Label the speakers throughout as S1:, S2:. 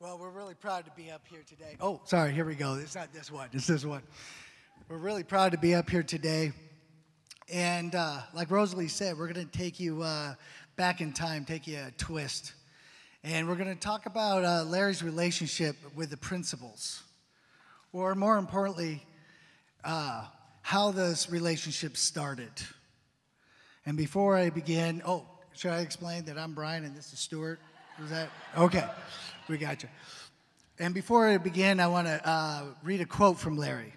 S1: Well, we're really proud to be up here today. Oh, sorry, here we go. It's not this one, it's this one. We're really proud to be up here today. And like Rosalie said, we're going to take you back in time, take you a twist. And we're going to talk about Larry's relationship with the principals. Or more importantly, how this relationship started. And before I begin, should I explain that I'm Bryan and this is Stewart? Is that? Okay, we got you. And before I begin, I want to read a quote from Larry.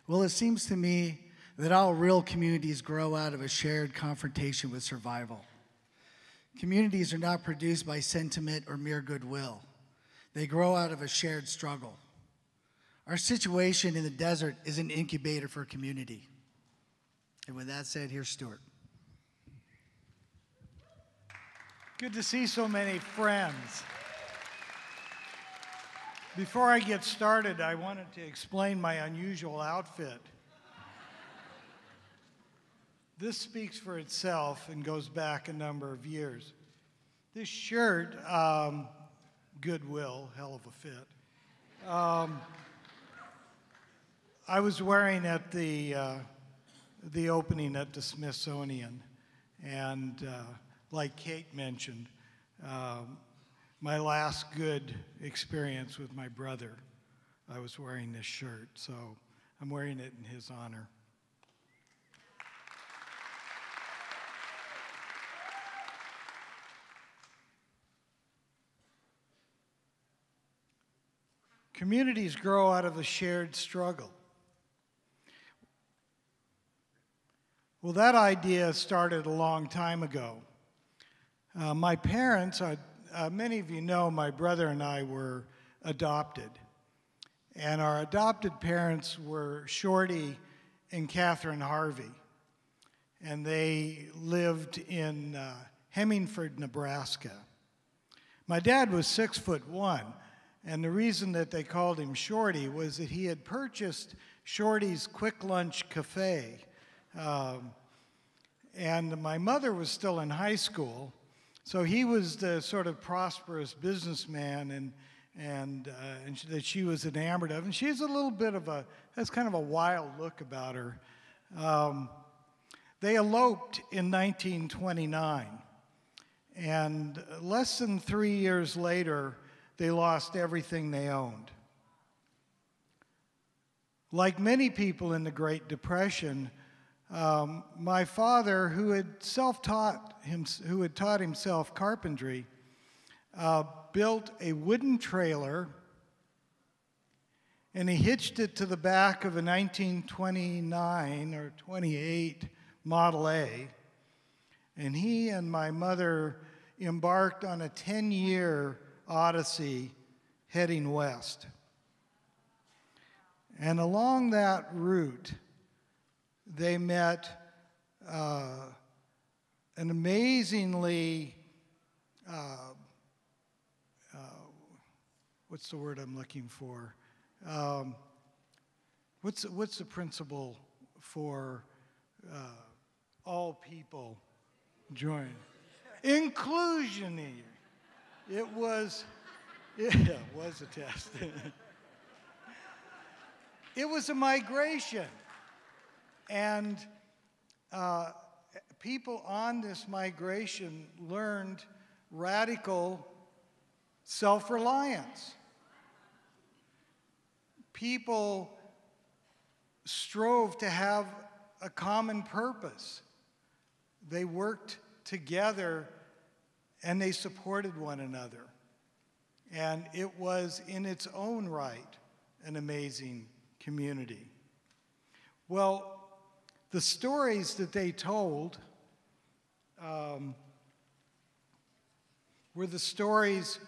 S1: Well, it seems to me that all real communities grow out of a shared confrontation with survival. Communities are not produced by sentiment or mere goodwill. They grow out of a shared struggle. Our situation in the desert is an incubator for community. And with that said, here's Stewart.
S2: Good to see so many friends. Before I get started, I wanted to explain my unusual outfit. This speaks for itself and goes back a number of years. This shirt, Goodwill, hell of a fit, I was wearing at the opening at the Smithsonian. And like Kate mentioned, my last good experience with my brother, I was wearing this shirt. So I'm wearing it in his honor. Communities grow out of a shared struggle. Well, that idea started a long time ago. My parents, many of you know, my brother and I were adopted. And our adopted parents were Shorty and Catherine Harvey. And they lived in Hemingford, Nebraska. My dad was 6'1". And the reason that they called him Shorty was that he had purchased Shorty's Quick Lunch Cafe. And my mother was still in high school, so he was the sort of prosperous businessman and that she was enamored of. And she's a little bit of has kind of a wild look about her. They eloped in 1929, and less than 3 years later, they lost everything they owned. Like many people in the Great Depression, my father, who had taught himself carpentry, built a wooden trailer, and he hitched it to the back of a 1929 or 28 Model A, and he and my mother embarked on a 10-year odyssey heading west. And along that route, they met an amazingly, what's the word I'm looking for? What's the principle for all people join? Inclusionary. It was a test. It was a migration. And people on this migration learned radical self-reliance. People strove to have a common purpose. They worked together and they supported one another. And it was in its own right an amazing community. Well, the stories that they told were the stories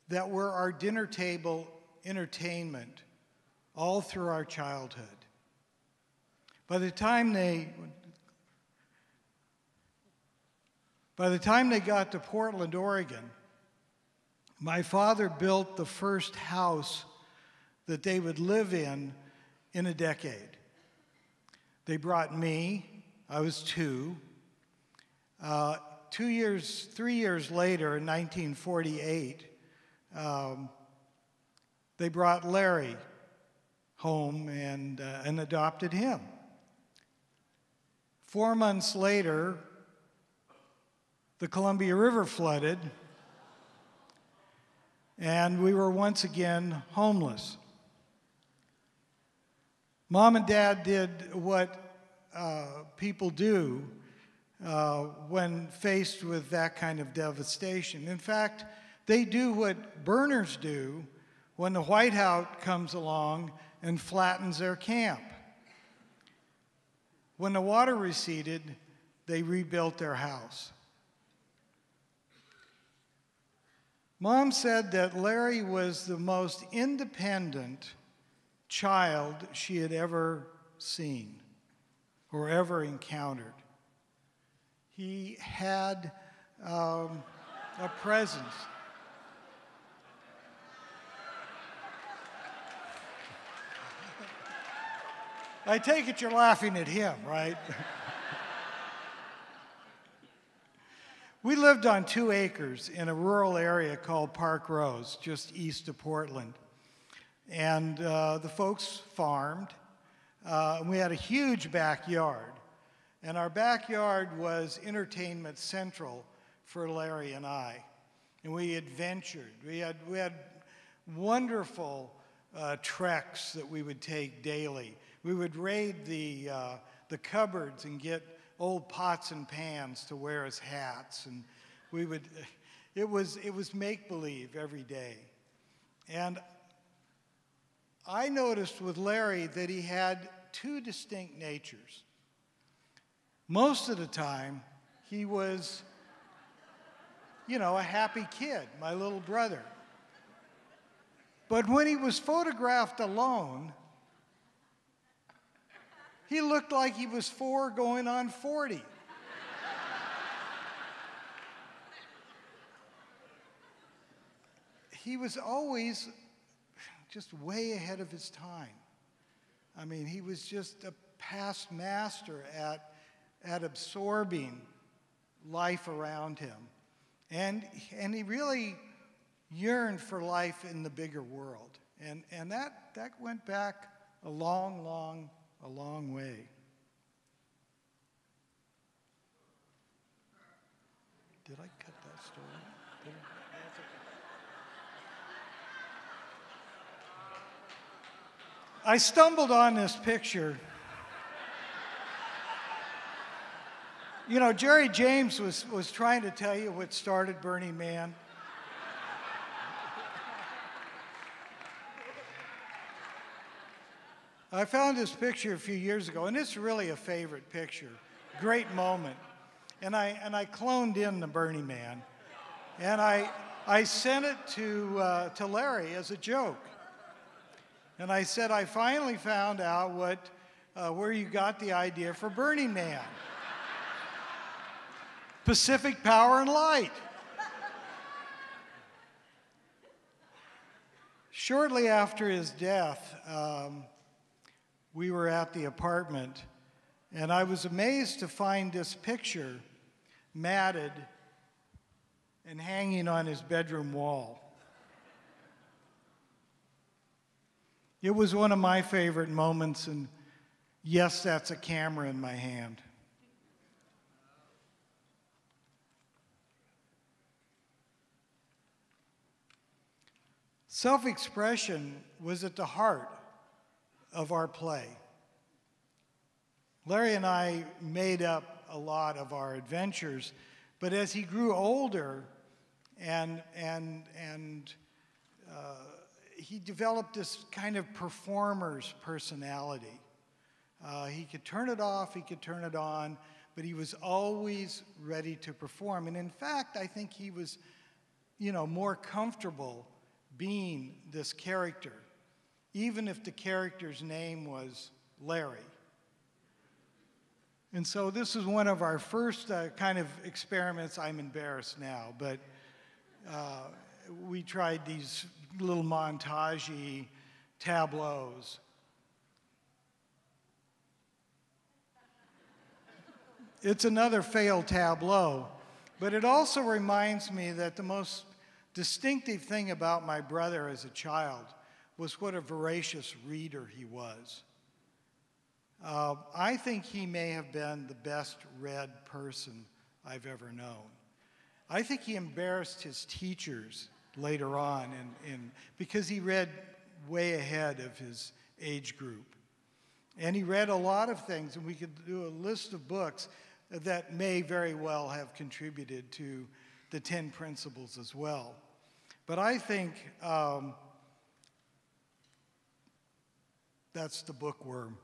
S2: that were our dinner table entertainment all through our childhood. By the time they got to Portland, Oregon, my father built the first house that they would live in a decade. They brought me, I was 2. 3 years later, in 1948, they brought Larry home and adopted him. 4 months later, the Columbia River flooded, and we were once again homeless. Mom and Dad did what people do when faced with that kind of devastation. In fact, they do what burners do when the whiteout comes along and flattens their camp. When the water receded, they rebuilt their house. Mom said that Larry was the most independent child she had ever seen or ever encountered. He had a presence. I take it you're laughing at him, right? We lived on 2 acres in a rural area called Park Rose, just east of Portland. And the folks farmed. We had a huge backyard. And our backyard was entertainment central for Larry and I. And we adventured. We had wonderful treks that we would take daily. We would raid the cupboards and get old pots and pans to wear as hats, and it was make-believe every day. And I noticed with Larry that he had 2 distinct natures. Most of the time, he was, a happy kid, my little brother. But when he was photographed alone, he looked like he was 4 going on 40. He was always just way ahead of his time. I mean, he was just a past master at absorbing life around him. And he really yearned for life in the bigger world. And that went back a long way. Did I cut that story? That's okay. I stumbled on this picture. Jerry James was trying to tell you what started Burning Man. I found this picture a few years ago, and it's really a favorite picture. Great moment. And I cloned in the Burning Man, and I sent it to Larry as a joke. And I said, I finally found out where you got the idea for Burning Man. Pacific Power and Light. Shortly after his death, we were at the apartment, and I was amazed to find this picture matted and hanging on his bedroom wall. It was one of my favorite moments, and yes, that's a camera in my hand. Self-expression was at the heart of our play. Larry and I made up a lot of our adventures, but as he grew older and he developed this kind of performer's personality. He could turn it off, he could turn it on, but he was always ready to perform. And in fact, I think he was, more comfortable being this character, even if the character's name was Larry. And so this is one of our first kind of experiments. I'm embarrassed now, but we tried these little montage-y tableaus. It's another failed tableau, but it also reminds me that the distinctive thing about my brother as a child was what a voracious reader he was. I think he may have been the best read person I've ever known. I think he embarrassed his teachers later on because he read way ahead of his age group. And he read a lot of things, and we could do a list of books that may very well have contributed to the 10 principles as well. But I think that's the bookworm.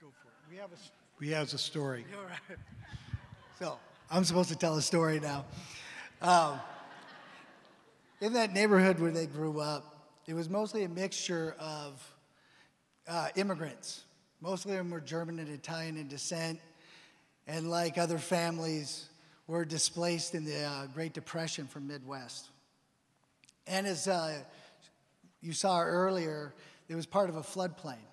S2: Go for it. We have a story.
S1: All right. So I'm supposed to tell a story now. In that neighborhood where they grew up, it was mostly a mixture of immigrants. Most of them were German and Italian in descent, and like other families, were displaced in the Great Depression from Midwest. And as you saw earlier, it was part of a floodplain.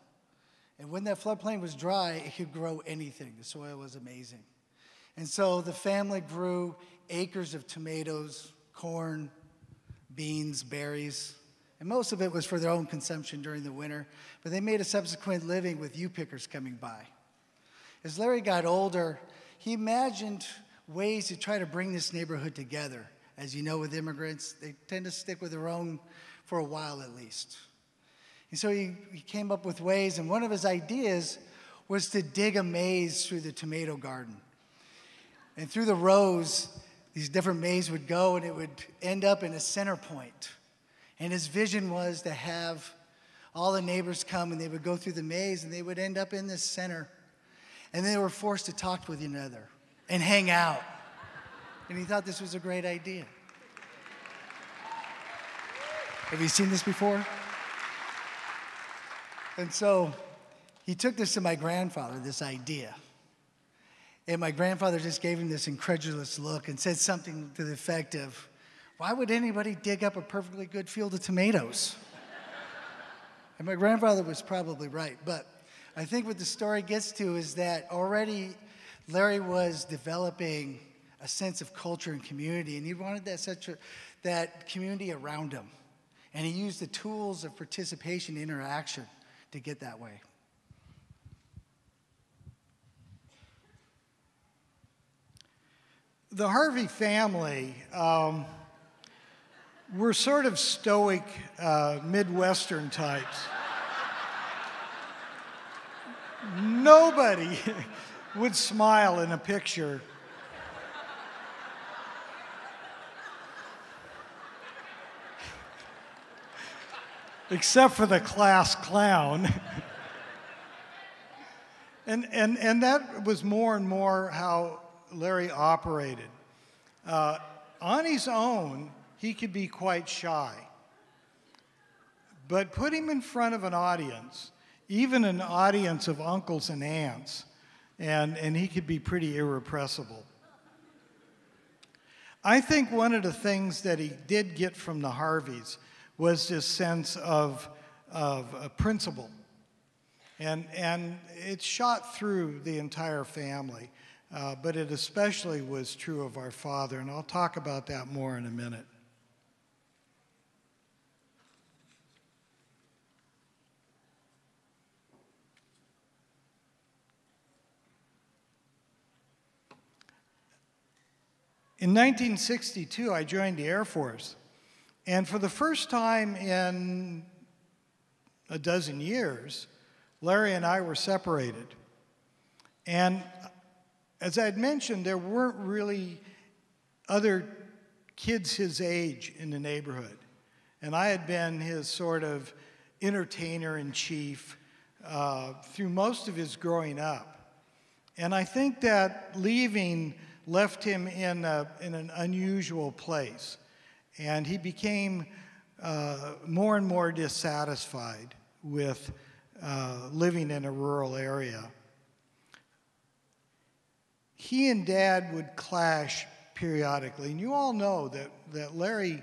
S1: And when that floodplain was dry, it could grow anything. The soil was amazing. And so the family grew acres of tomatoes, corn, beans, berries, and most of it was for their own consumption during the winter, but they made a subsequent living with U-pickers coming by. As Larry got older, he imagined ways to try to bring this neighborhood together. As you know, with immigrants, they tend to stick with their own for a while at least. And so he came up with ways, and one of his ideas was to dig a maze through the tomato garden. And through the rows, these different mazes would go, and it would end up in a center point. And his vision was to have all the neighbors come, and they would go through the maze, and they would end up in this center. And they were forced to talk with one another and hang out. And he thought this was a great idea. Have you seen this before? And so he took this to my grandfather, this idea. And my grandfather just gave him this incredulous look and said something to the effect of, "Why would anybody dig up a perfectly good field of tomatoes?" And my grandfather was probably right. But I think what the story gets to is that already Larry was developing a sense of culture and community, and he wanted that community around him. And he used the tools of participation and interaction to get that way.
S2: The Harvey family were sort of stoic Midwestern types. Nobody would smile in a picture. Except for the class clown. And that was more and more how Larry operated. On his own, he could be quite shy. But put him in front of an audience, even an audience of uncles and aunts, and he could be pretty irrepressible. I think one of the things that he did get from the Harveys was this sense of a principle. And it shot through the entire family, but it especially was true of our father, and I'll talk about that more in a minute. In 1962, I joined the Air Force, and for the first time in a dozen years, Larry and I were separated. And as I had mentioned, there weren't really other kids his age in the neighborhood. And I had been his sort of entertainer-in-chief through most of his growing up. And I think that leaving left him in an unusual place. And he became more and more dissatisfied with living in a rural area. He and Dad would clash periodically. And you all know that Larry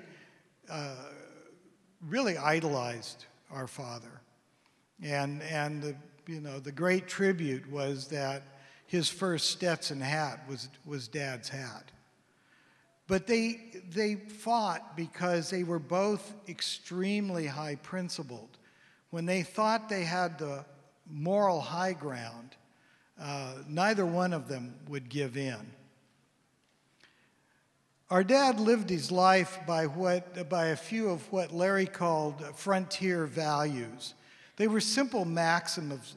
S2: really idolized our father. And the great tribute was that his first Stetson hat was Dad's hat. But they fought because they were both extremely high-principled. When they thought they had the moral high ground, neither one of them would give in. Our dad lived his life by a few of what Larry called frontier values. They were simple maxims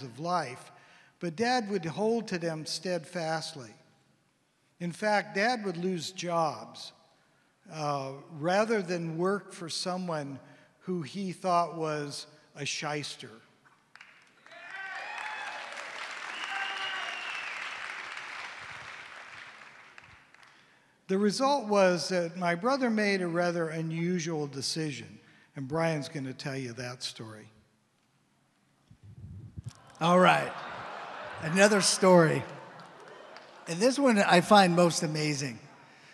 S2: of life, but Dad would hold to them steadfastly. In fact, Dad would lose jobs rather than work for someone who he thought was a shyster. The result was that my brother made a rather unusual decision, and Bryan's going to tell you that story.
S1: All right, another story. And this one I find most amazing.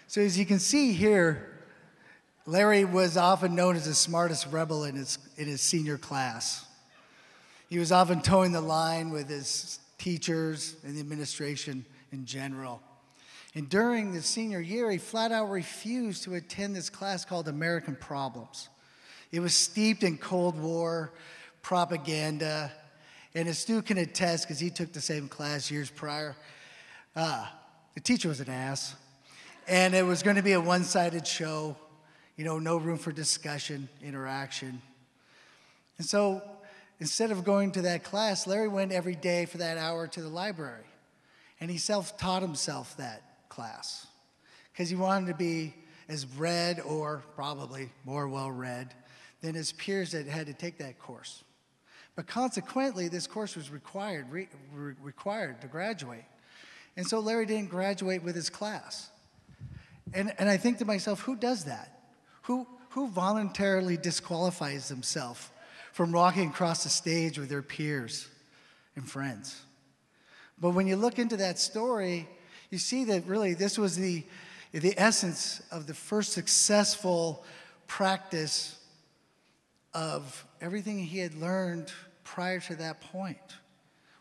S1: So as you can see here, Larry was often known as the smartest rebel in his senior class. He was often towing the line with his teachers and the administration in general. And during the senior year, he flat out refused to attend this class called American Problems. It was steeped in Cold War propaganda. And as Stu can attest, because he took the same class years prior, the teacher was an ass. And it was going to be a one-sided show, no room for discussion, interaction. And so instead of going to that class, Larry went every day for that hour to the library. And he self-taught himself that class because he wanted to be as read or probably more well-read than his peers that had to take that course. But consequently, this course was required to graduate. And so Larry didn't graduate with his class. And I think to myself, who does that? Who voluntarily disqualifies themselves from walking across the stage with their peers and friends? But when you look into that story, you see that really this was the essence of the first successful practice of everything he had learned prior to that point,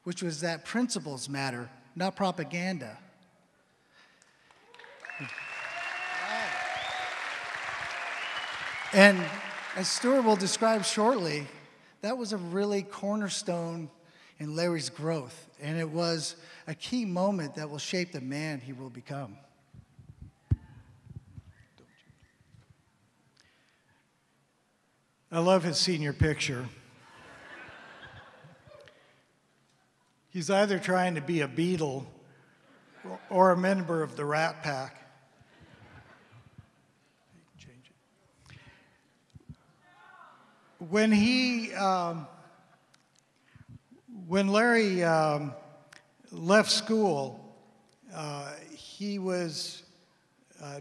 S1: which was that principles matter, not propaganda. And as Stewart will describe shortly, that was a really cornerstone in Larry's growth, and it was a key moment that will shape the man he will become.
S2: I love his senior picture. He's either trying to be a Beatle or a member of the Rat Pack. Change it. When Larry left school, he was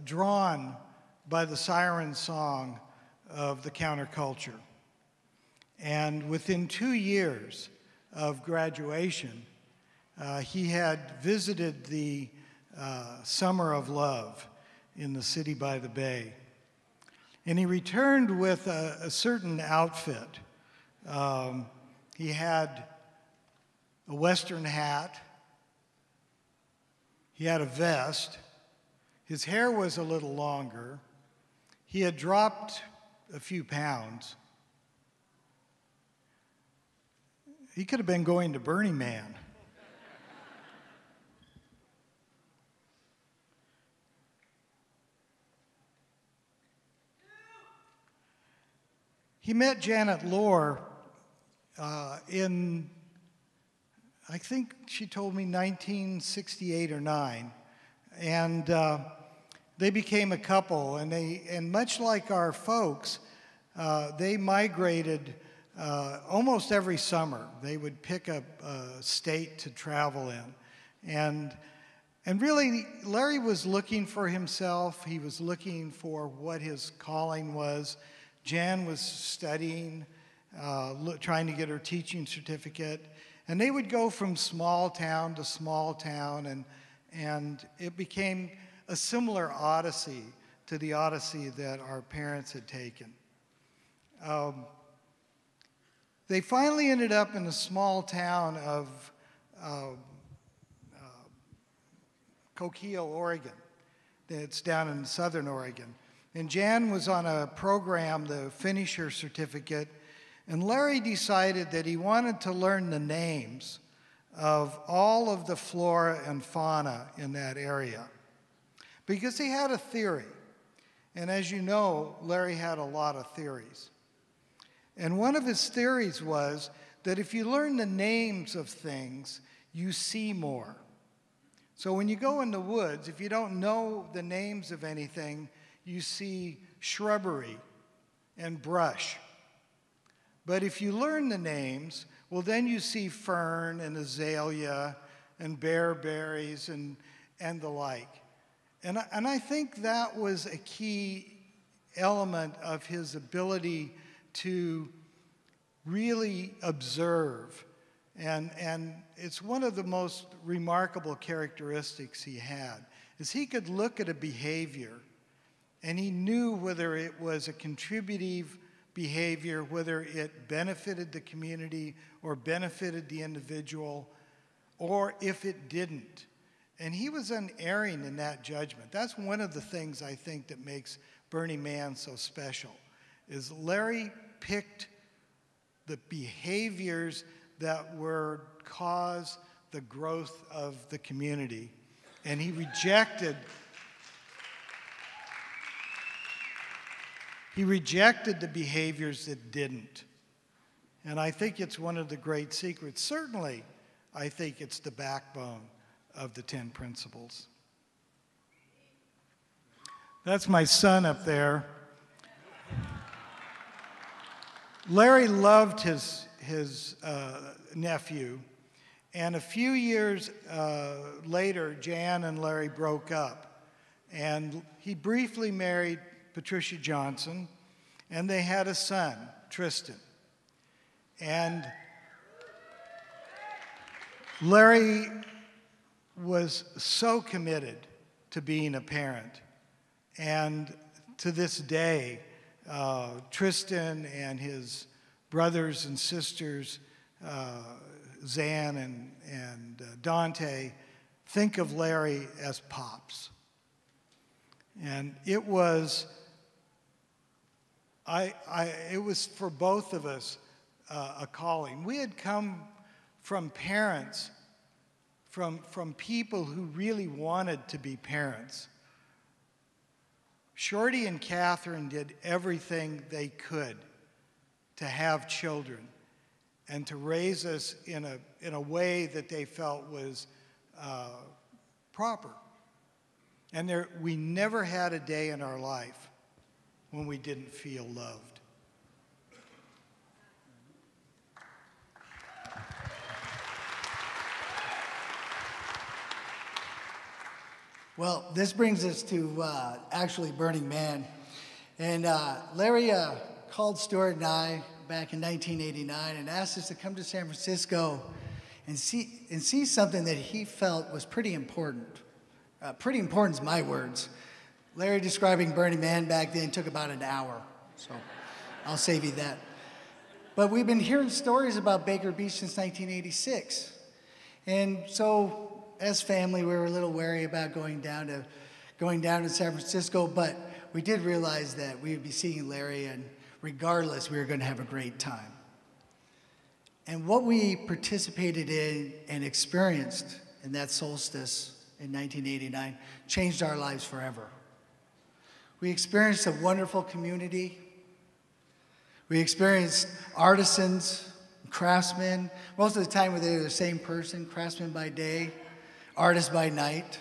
S2: drawn by the siren song of the counterculture. And within 2 years of graduation, he had visited the Summer of Love in the city by the bay. And he returned with a certain outfit. He had a Western hat. He had a vest. His hair was a little longer. He had dropped a few pounds. He could have been going to Burning Man. He met Janet Lohr in, I think she told me 1968 or 9, and they became a couple. And much like our folks, they migrated almost every summer. They would pick a state to travel in, and really, Larry was looking for himself. He was looking for what his calling was. Jan was studying, trying to get her teaching certificate. And they would go from small town to small town, and it became a similar odyssey to the odyssey that our parents had taken. They finally ended up in the small town of Coquille, Oregon. It's down in southern Oregon. And Jan was on a program, the finisher certificate, and Larry decided that he wanted to learn the names of all of the flora and fauna in that area because he had a theory. And as you know, Larry had a lot of theories. And one of his theories was that if you learn the names of things, you see more. So when you go in the woods, if you don't know the names of anything, you see shrubbery and brush. But if you learn the names, well, then you see fern and azalea and bearberries and the like. And I think that was a key element of his ability to really observe. And it's one of the most remarkable characteristics he had, is he could look at a behavior and he knew whether it was a contributive behavior, whether it benefited the community or benefited the individual, or if it didn't. And he was unerring in that judgment. That's one of the things I think that makes Burning Man so special, is Larry picked the behaviors that were cause the growth of the community. And he rejected the behaviors that didn't. And I think it's one of the great secrets. Certainly, I think it's the backbone of the 10 principles. That's my son up there. Larry loved his nephew, and a few years later, Jan and Larry broke up, and he briefly married Patricia Johnson, and they had a son, Tristan. And Larry was so committed to being a parent, and to this day, Tristan and his brothers and sisters, Zan and Dante, think of Larry as Pops. And it was for both of us a calling. We had come from parents, from people who really wanted to be parents. Shorty and Catherine did everything they could to have children and to raise us in a way that they felt was proper. And we never had a day in our life when we didn't feel loved.
S1: Well, this brings us to actually Burning Man. And Larry called Stewart and I back in 1989 and asked us to come to San Francisco and see something that he felt was pretty important. Pretty important is my words. Larry describing Burning Man back then took about an hour, so I'll save you that. But we've been hearing stories about Baker Beach since 1986. And so as family, we were a little wary about going down to San Francisco, but we did realize that we would be seeing Larry, and regardless, we were going to have a great time. And what we participated in and experienced in that solstice in 1989 changed our lives forever. We experienced a wonderful community. We experienced artisans, craftsmen. Most of the time, they were the same person, craftsmen by day, artists by night,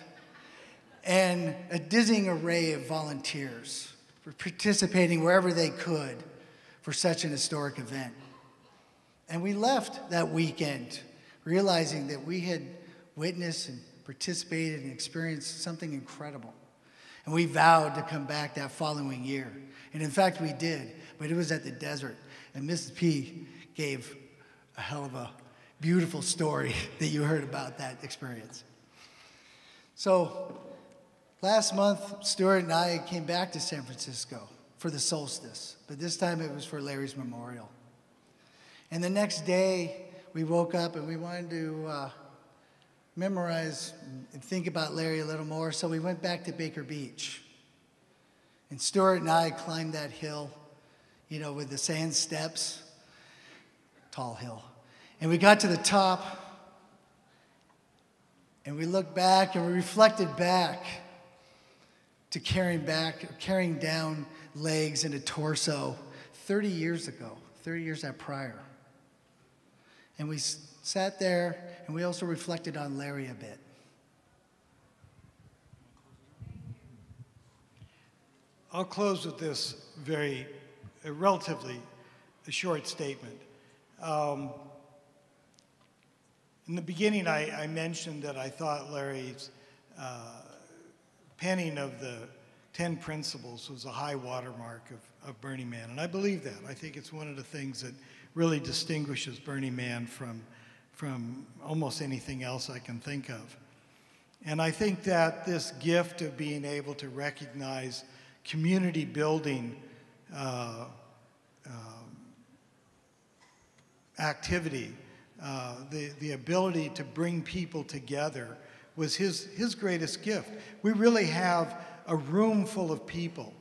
S1: and a dizzying array of volunteers for participating wherever they could for such an historic event. And we left that weekend realizing that we had witnessed and participated and experienced something incredible. And we vowed to come back that following year. And in fact, we did, but it was at the desert. And Mrs. P gave a hell of a beautiful story that you heard about that experience. So last month, Stewart and I came back to San Francisco for the solstice, but this time it was for Larry's memorial. And the next day, we woke up and we wanted to memorize and think about Larry a little more, so we went back to Baker Beach. And Stewart and I climbed that hill, you know, with the sand steps, tall hill. And we got to the top, and we looked back and we reflected back to carrying down legs and a torso 30 years ago, 30 years prior. And we sat there and we also reflected on Larry a bit.
S2: I'll close with this relatively short statement. In the beginning, I mentioned that I thought Larry's penning of the 10 principles was a high watermark of Burning Man, and I believe that. I think it's one of the things that really distinguishes Burning Man from almost anything else I can think of. And I think that this gift of being able to recognize community building activity, the ability to bring people together was his greatest gift. We really have a room full of people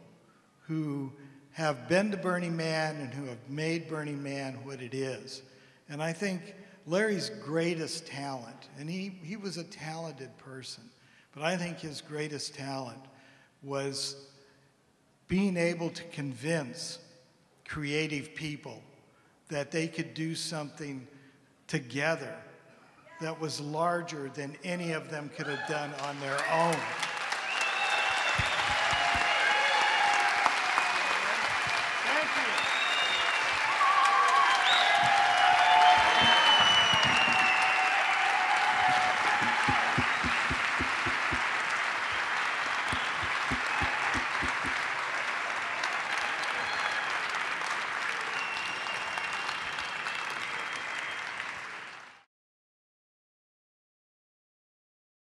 S2: who have been to Burning Man and who have made Burning Man what it is. And I think Larry's greatest talent, and he was a talented person, but I think his greatest talent was being able to convince creative people that they could do something together that was larger than any of them could have done on their own.